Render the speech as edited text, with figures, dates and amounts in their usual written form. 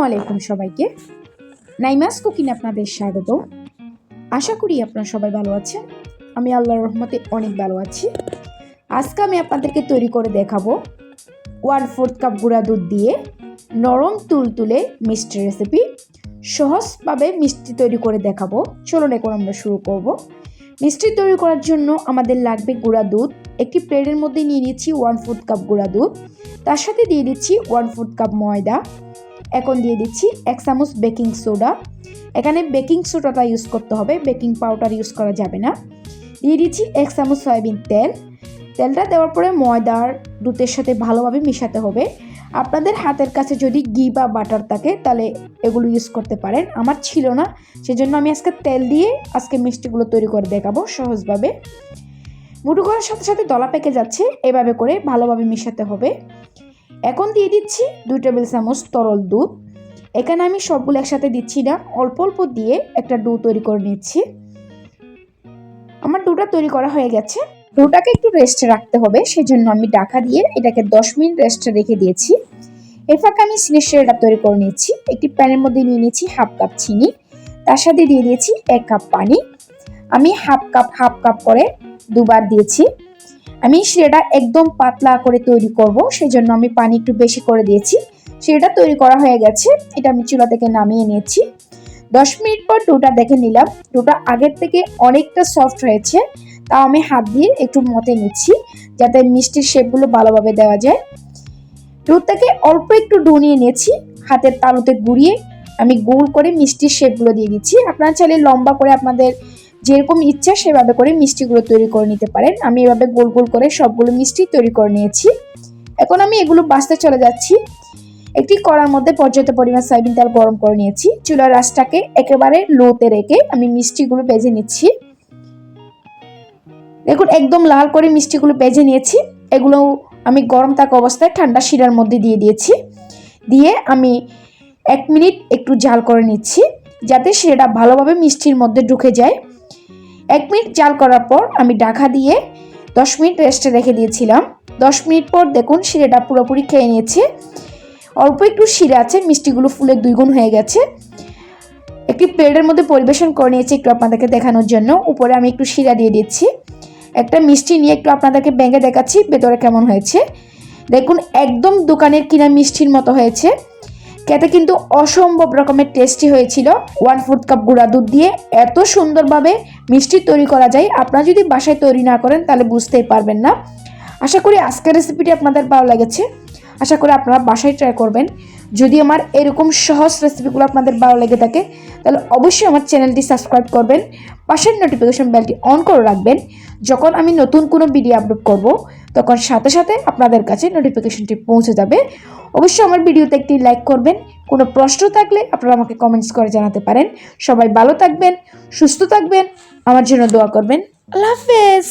আলাইকুম সবাইকে। নাইমাস কুকিং আপনাদের স্বাগত। আশা করি আপনারা সবাই ভালো আছেন। আমি আল্লাহর রহমতে অনেক ভালো আছি। আজকে আমি আপনাদেরকে তৈরি করে দেখাবো 1/4 কাপ গুঁড়া দুধ দিয়ে নরম তুলতুলে মিষ্টি রেসিপি। সহজভাবে মিষ্টি তৈরি করে দেখাবো। চলুন এখন আমরা শুরু করব। মিষ্টি তৈরি করার জন্য আমাদের লাগবে গুঁড়া দুধ। একটি প্লেটের মধ্যে নিয়ে নিচ্ছি 1/4 কাপ গুঁড়া দুধ। তার সাথে দিয়ে দিচ্ছি 1/4 কাপ ময়দা। এখন দিয়ে দিচ্ছি 1 চামচ বেকিং সোডা। এখানে বেকিং সোডাটা ইউজ করতে হবে, বেকিং পাউডার ইউজ করা যাবে না। দিয়ে দিচ্ছি 1 চামচ সয়াবিন তেল। তেলটা দেওয়ার পরে ময়দার দুধের সাথে ভালোভাবে মিশাতে হবে। আপনাদের হাতের কাছে যদি ঘি বা বাটার থাকে তাহলে এগুলো ইউজ করতে পারেন। আমার ছিল না, সেজন্য আমি আজকে তেল দিয়ে আজকে মিষ্টিগুলো তৈরি করে দেখাবো সহজভাবে। মুঠো করার সাথে সাথে দলা পেকে যাচ্ছে, এভাবে করে ভালোভাবে মিশাতে হবে। এখন দিয়ে দিচ্ছি 2 টেবিল চামচ তরল দুধ। এখানে আমি সবগুলো একসাথে দিচ্ছি না, অল্প অল্প দিয়ে একটা ডো তৈরি করে নিচ্ছি। আমার ডোটা তৈরি করা হয়ে গেছে। ডোটাকে একটু রেস্টে রাখতে হবে, সেজন্য আমি ঢাকা দিয়ে এটাকে 10 মিনিট রেস্টে রেখে দিয়েছি। এর ফাঁকে আমি চিনি শিরাটা তৈরি করে নিচ্ছি। একটি প্যানের মধ্যে নিয়ে নিয়েছি 1/2 কাপ চিনি, তার সাথে দিয়ে দিয়েছি 1 কাপ পানি। আমি হাফ কাপ করে দুবার দিয়েছি। আমি শিরাটা একদম পাতলা করে তৈরি করব, সেজন্য আমি পানি একটু বেশি করে দিয়েছি। শিরাটা তৈরি করা হয়ে গেছে, এটা আমি চুলা থেকে নামিয়ে নিয়েছি। 10 মিনিট পর ডোটা দেখে নিলাম। ডোটা আগের থেকে অনেকটা সফট হয়েছে, তাও আমি হাত দিয়ে একটু মতে নিচ্ছি যাতে মিষ্টির শেপগুলো ভালোভাবে দেওয়া যায়। দুধ থেকে অল্প একটু ডো নিয়ে নিয়েছি, হাতের তালুতে গুঁড়িয়ে আমি গোল করে মিষ্টির শেপগুলো দিয়ে দিচ্ছি। আপনারা চাইলে লম্বা করে আপনাদের যেরকম ইচ্ছা সেভাবে করে মিষ্টিগুলো তৈরি করে নিতে পারেন। আমি এভাবে গোল গোল করে সবগুলো মিষ্টি তৈরি করে নিয়েছি। এখন আমি এগুলো বাছতে চলে যাচ্ছি। একটি কড়ার মধ্যে পর্যাপ্ত পরিমাণ সয়াবিন তেল গরম করে নিয়েছি। চুলার আঁচটাকে একেবারে লোতে রেখে আমি মিষ্টিগুলো ভেজে নিচ্ছি। দেখুন একদম লাল করে মিষ্টিগুলো ভেজে নিয়েছি। এগুলো আমি গরম থাকা অবস্থায় ঠান্ডা শিরার মধ্যে দিয়ে দিয়েছি। দিয়ে আমি 1 মিনিট একটু জাল করে নিচ্ছি যাতে শিরাটা ভালোভাবে মিষ্টির মধ্যে ঢুকে যায়। 1 মিনিট জাল করার পর আমি ঢাকা দিয়ে 10 মিনিট রেস্টে রেখে দিয়েছিলাম। 10 মিনিট পর দেখুন শিরাটা পুরোপুরি খেয়ে নিয়েছে। অল্প একটু শিরা আছে, মিষ্টিগুলো ফুলে 2 গুণ হয়ে গেছে। একটি প্লেটের মধ্যে পরিবেশন করে নিয়েছি একটু আপনাদেরকে দেখানোর জন্য। উপরে আমি একটু শিরা দিয়ে দিচ্ছি। একটা মিষ্টি নিয়ে একটু আপনাদেরকে ভেঙে দেখাচ্ছি ভেতরে কেমন হয়েছে। দেখুন একদম দোকানের কিনা মিষ্টির মতো হয়েছে। খেতে কিন্তু অসম্ভব রকমের টেস্টি হয়েছিল। 1/4 কাপ গুঁড়া দুধ দিয়ে এত সুন্দরভাবে মিষ্টি তৈরি করা যায়, আপনারা যদি বাসায় তৈরি না করেন তাহলে বুঝতেই পারবেন না। আশা করি আজকের রেসিপিটি আপনাদের ভালো লেগেছে। আশা করি আপনারা বাসায় ট্রাই করবেন। যদি আমার এরকম সহজ রেসিপিগুলো আপনাদের ভালো লেগে থাকে তাহলে অবশ্যই আমার চ্যানেলটি সাবস্ক্রাইব করবেন, পাশের নোটিফিকেশন বেলটি অন করে রাখবেন। যখন আমি নতুন কোনো ভিডিও আপলোড করব তখন সাথে সাথে আপনাদের কাছে নোটিফিকেশনটি পৌঁছে যাবে। অবশ্যই আমার ভিডিওতে একটি লাইক করবেন। কোনো প্রশ্ন থাকলে আপনারা আমাকে কমেন্টস করে জানাতে পারেন। সবাই ভালো থাকবেন, সুস্থ থাকবেন, আমার জন্য দোয়া করবেন। আল্লাহ হাফেজ।